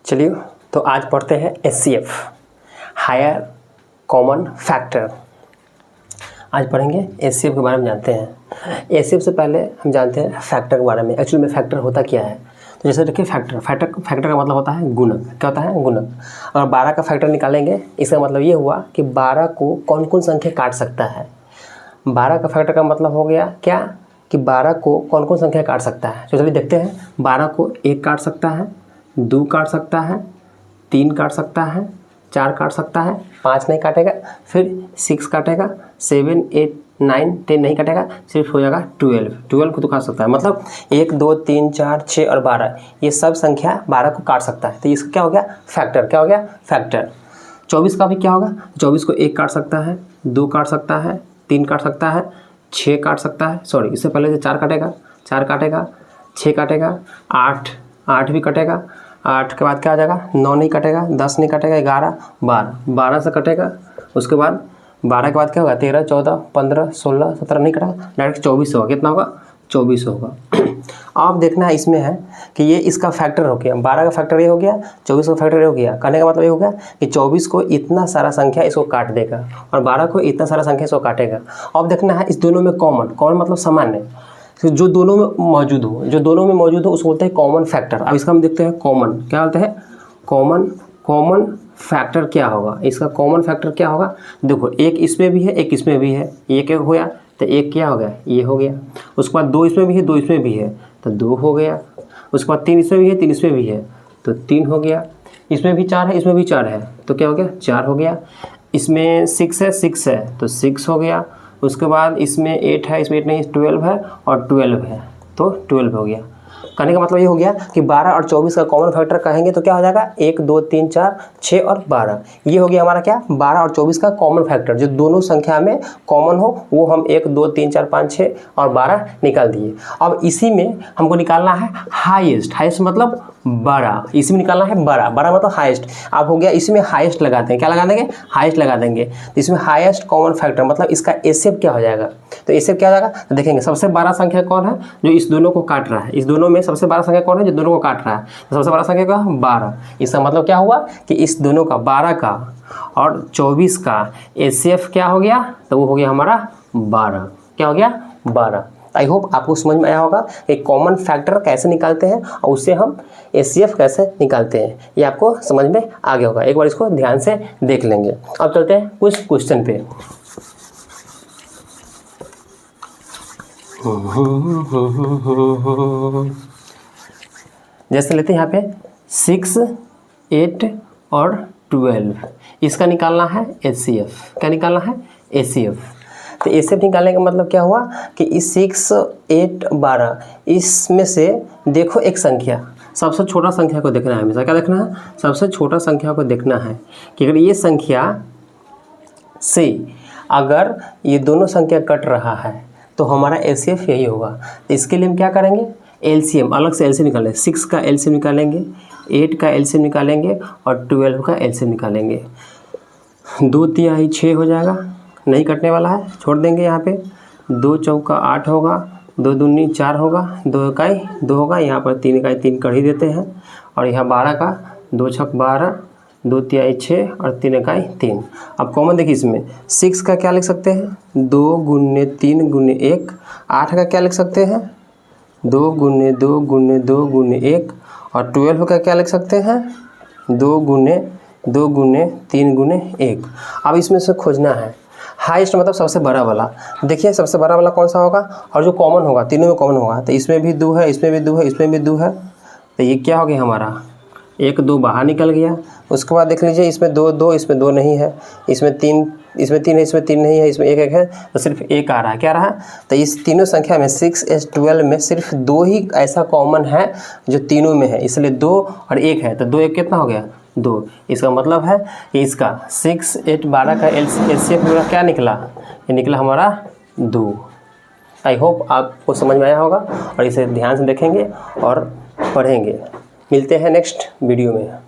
चलिए तो आज पढ़ते हैं HCF हायर कॉमन फैक्टर। आज पढ़ेंगे HCF के बारे में जानते हैं। HCF से पहले हम जानते हैं फैक्टर के बारे में। एक्चुअली में फैक्टर होता क्या है, तो जैसे देखिए फैक्टर का मतलब होता है गुणक। क्या होता है? गुणक। अगर 12 का फैक्टर निकालेंगे, इसका मतलब ये हुआ कि 12 को कौन कौन संख्या काट सकता है। 12 का फैक्टर का मतलब हो गया क्या कि 12 को कौन कौन संख्या काट सकता है। तो चलिए देखते हैं। 12 को 1 काट सकता है, 2 काट सकता है, 3 काट सकता है, 4 काट सकता है, 5 नहीं काटेगा, फिर 6 काटेगा, 7, 8, 9, 10 नहीं काटेगा, सिर्फ हो जाएगा 12 को तो काट सकता है। मतलब 1, 2, 3, 4, 6 और 12 ये सब संख्या 12 को काट सकता है। तो इसका क्या हो गया? फैक्टर। क्या हो गया? फैक्टर। 24 का भी क्या होगा? 24 को 1 काट सकता है, 2 काट सकता है, 3 काट सकता है, 6 काट सकता है, सॉरी इससे पहले से 4 काटेगा, 4 काटेगा, 6 काटेगा, 8 भी कटेगा, 8 के बाद क्या आ जाएगा? 9 नहीं कटेगा, 10 नहीं कटेगा, 11, 12 से कटेगा। उसके बाद 12 के बाद क्या होगा? 13, 14, 15, 16, 17 नहीं कटेगा, डायरेक्ट 24 होगा। कितना होगा? 24 होगा। अब देखना है इसमें है कि ये इसका फैक्टर हो गया, 12 का फैक्टर ये हो गया, 24 का फैक्टर ये हो गया। कहने का मतलब ये हो गया कि 24 को इतना सारा संख्या इसको काट देगा और 12 को इतना सारा संख्या इसको काटेगा। अब देखना है इस दोनों में कॉमन मतलब सामान्य, जो दोनों में मौजूद हो उसको बोलते हैं कॉमन फैक्टर। अब इसका हम देखते हैं कॉमन। क्या बोलते हैं? कॉमन फैक्टर क्या होगा? इसका कॉमन फैक्टर क्या होगा? देखो, एक इसमें भी है, एक इसमें भी है, एक हो गया तो एक क्या हो गया? ये हो गया। उसके बाद 2 इसमें भी है, 2 इसमें भी है तो 2 हो गया। उसके बाद 3 इसमें भी है, 3 इसमें भी है तो 3 हो गया। इसमें भी 4 है, इसमें भी 4 है तो क्या हो गया? 4 हो गया। इसमें 6 है तो 6 हो गया। उसके बाद इसमें 8 है, इसमें 8 नहीं, 12 है और 12 है तो 12 हो गया। कहने का मतलब ये हो गया कि 12 और 24 का कॉमन फैक्टर कहेंगे तो क्या हो जाएगा? 1, 2, 3, 4, 6 और 12। ये हो गया हमारा क्या? 12 और 24 का कॉमन फैक्टर। जो दोनों संख्या में कॉमन हो वो हम 1, 2, 3, 4, 5, 6 और 12 निकाल दिए। अब इसी में हमको निकालना है हाईएस्ट मतलब बड़ा। इसी में निकालना है बड़ा मतलब हाईएस्ट। अब हो गया, इसमें हाईएस्ट लगा देंगे। क्या लगा देंगे? हाईएस्ट लगा देंगे। तो इसमें हाईएस्ट कॉमन फैक्टर मतलब इसका HCF क्या हो जाएगा? तो HCF क्या हो जाएगा? तो देखेंगे सबसे बड़ा संख्या कौन है जो इस दोनों को काट रहा है। इस दोनों में सबसे बड़ा संख्या कौन है जो दोनों को काट रहा है? तो सबसे बड़ा संख्या क्या? 12। इसका मतलब क्या हुआ कि इस दोनों का 12 का और 24 का HCF क्या हो गया? तो वो हो गया हमारा 12। क्या हो गया? 12। आई होप आपको समझ में आया होगा कि कॉमन फैक्टर कैसे निकालते हैं और उससे हम HCF कैसे निकालते हैं। ये आपको समझ में आ गया होगा। एक बार इसको ध्यान से देख लेंगे। अब चलते हैं कुछ क्वेश्चन पे। जैसे लेते हैं यहाँ पे 6, 8 और 12, इसका निकालना है HCF। क्या निकालना है? HCF। तो HCF निकालने का मतलब क्या हुआ कि इस 6, 8, 12 इसमें से देखो एक संख्या, सबसे छोटा संख्या को देखना है हमेशा। क्या देखना है? सबसे छोटा संख्या को देखना है कि अगर ये संख्या से अगर ये दोनों संख्या कट रहा है तो हमारा HCF यही होगा। तो इसके लिए हम क्या करेंगे? LCM, अलग से LCM निकालेंगे। 6 का LCM निकालेंगे, 8 का LCM निकालेंगे और 12 का LCM निकालेंगे। 2 तिहाई 6 हो जाएगा, नहीं कटने वाला है, छोड़ देंगे यहाँ पे। 2 चौका 8 होगा, 2 दूनी 4 होगा, 2 इकाई 2 होगा, यहाँ पर 3 इकाई 3 कर ही देते हैं और यहाँ 12 का 2 छक 12, 2 तिहाई 6 और 3 इकाई 3। अब कॉमन देखिए इसमें 6 का क्या लिख सकते हैं? 2 गुने 3 गुने 1। 8 का क्या लिख सकते हैं? 2 गुने 2 गुने 2 गुने 1। और 12 का क्या लिख सकते हैं? 2 गुने 2 गुने 3 गुने 1। अब इसमें से खोजना है हाईएस्ट मतलब सबसे बड़ा वाला। देखिए सबसे बड़ा वाला कौन सा होगा और जो कॉमन होगा, तीनों में कॉमन होगा। तो इसमें भी 2 है, इसमें भी 2 है, इसमें भी 2 है तो ये क्या हो गया हमारा? 1, 2 बाहर निकल गया। उसके बाद देख लीजिए इसमें 2, इसमें 2 नहीं है, इसमें 3 है, इसमें 3 नहीं है, इसमें 1 है तो सिर्फ 1 आ रहा है। क्या रहा? तो इस तीनों संख्या में 6, 8, 12 में सिर्फ 2 ही ऐसा कॉमन है जो तीनों में है, इसलिए 2 और 1 है तो 2, 1 कितना हो गया? 2। इसका मतलब है कि इसका 6, 8, 12 का HCF मेरा क्या निकला? ये निकला हमारा 2। आई होप आपको समझ में आया होगा और इसे ध्यान से देखेंगे और पढ़ेंगे। मिलते हैं नेक्स्ट वीडियो में।